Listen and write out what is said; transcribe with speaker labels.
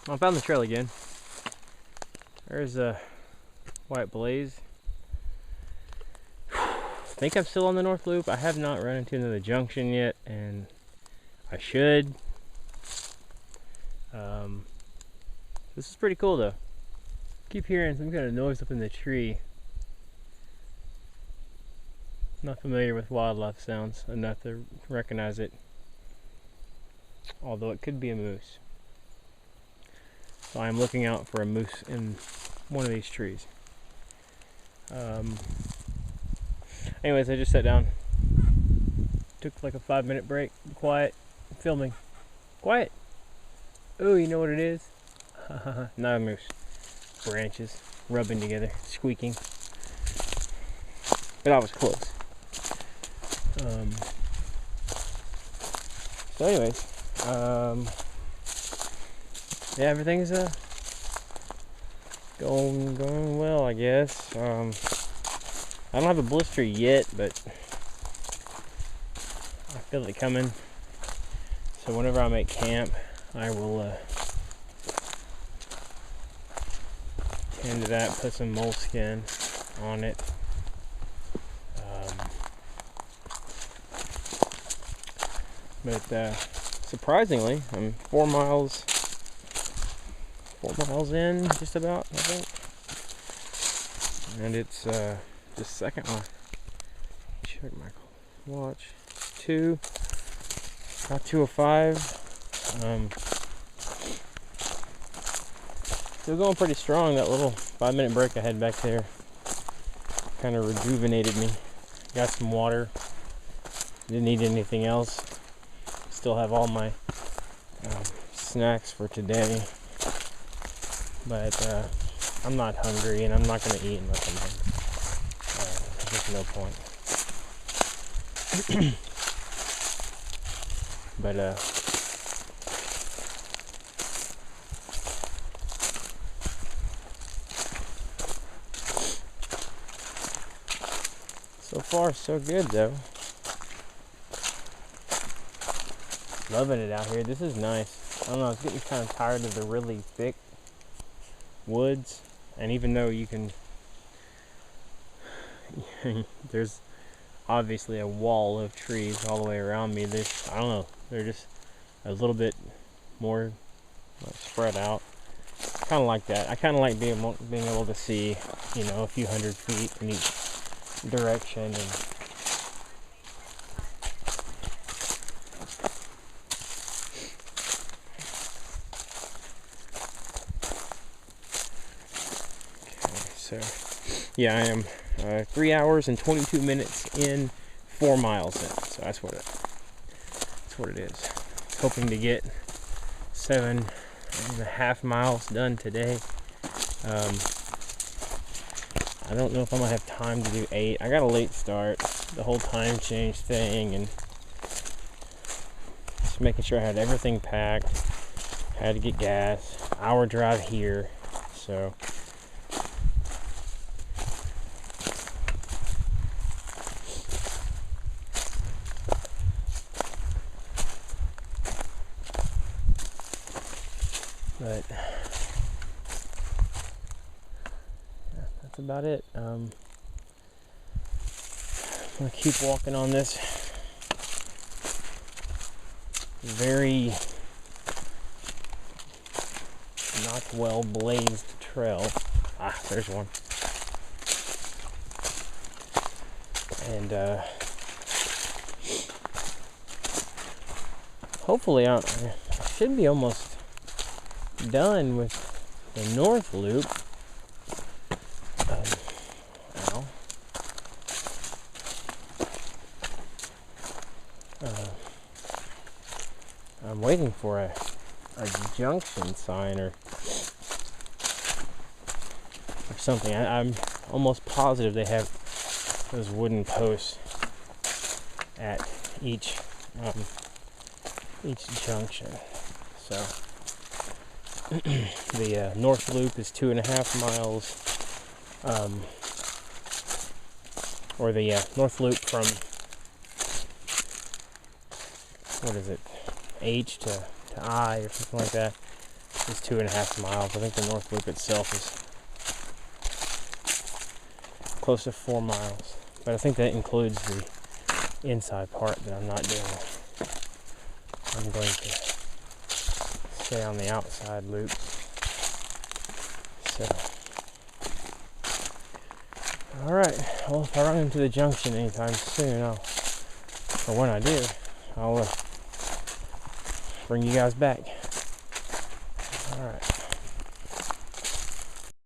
Speaker 1: I found the trail again. There's a white blaze. I think I'm still on the North Loop. I have not run into the junction yet, and I should. This is pretty cool though. Keep hearing some kind of noise up in the tree. Not familiar with wildlife sounds enough to recognize it, although it could be a moose. So I'm looking out for a moose in one of these trees. Anyways, I just sat down, took like a 5-minute break, quiet, filming. Quiet! Oh, you know what it is? Not a moose. Branches rubbing together, squeaking. But I was close. So anyways, yeah, everything's going well, I guess. I don't have a blister yet, but I feel it coming. So whenever I make camp, I will tend to that, put some moleskin on it. But surprisingly, I'm 4 miles in, just about, I think. And it's just second one. Check my watch. About 2:05. Still going pretty strong. That little 5-minute break I had back there kind of rejuvenated me. Got some water. Didn't need anything else. Still have all my snacks for today, but I'm not hungry, and I'm not going to eat unless I'm hungry. There's no point. But so far so good though. Loving it out here. This is nice. I don't know, I was getting kind of tired of the really thick woods, and even though you can there's obviously a wall of trees all the way around me, there's, I don't know, they're just a little bit more spread out. Kind of like that. I kind of like being able to see, you know, a few hundred feet in each direction. And so, yeah, I am 3 hours and 22 minutes in, 4 miles in. So that's what it is. Hoping to get 7.5 miles done today. I don't know if I'm gonna have time to do 8. I got a late start. The whole time change thing, and just making sure I had everything packed. Had to get gas. Hour drive here, so. But yeah, that's about it. I'm gonna keep walking on this very not well blazed trail. Ah, there's one. And hopefully I should be almost done with the North Loop. I'm waiting for a junction sign or something. I'm almost positive they have those wooden posts at each junction. So the North Loop is 2.5 miles, or the North Loop from, what is it, H to I or something like that, is 2.5 miles. I think the North Loop itself is close to 4 miles. But I think that includes the inside part that I'm not doing. I'm going to stay on the outside loop. So, alright, well, if I run into the junction anytime soon, or when I do, I'll bring you guys back. Alright.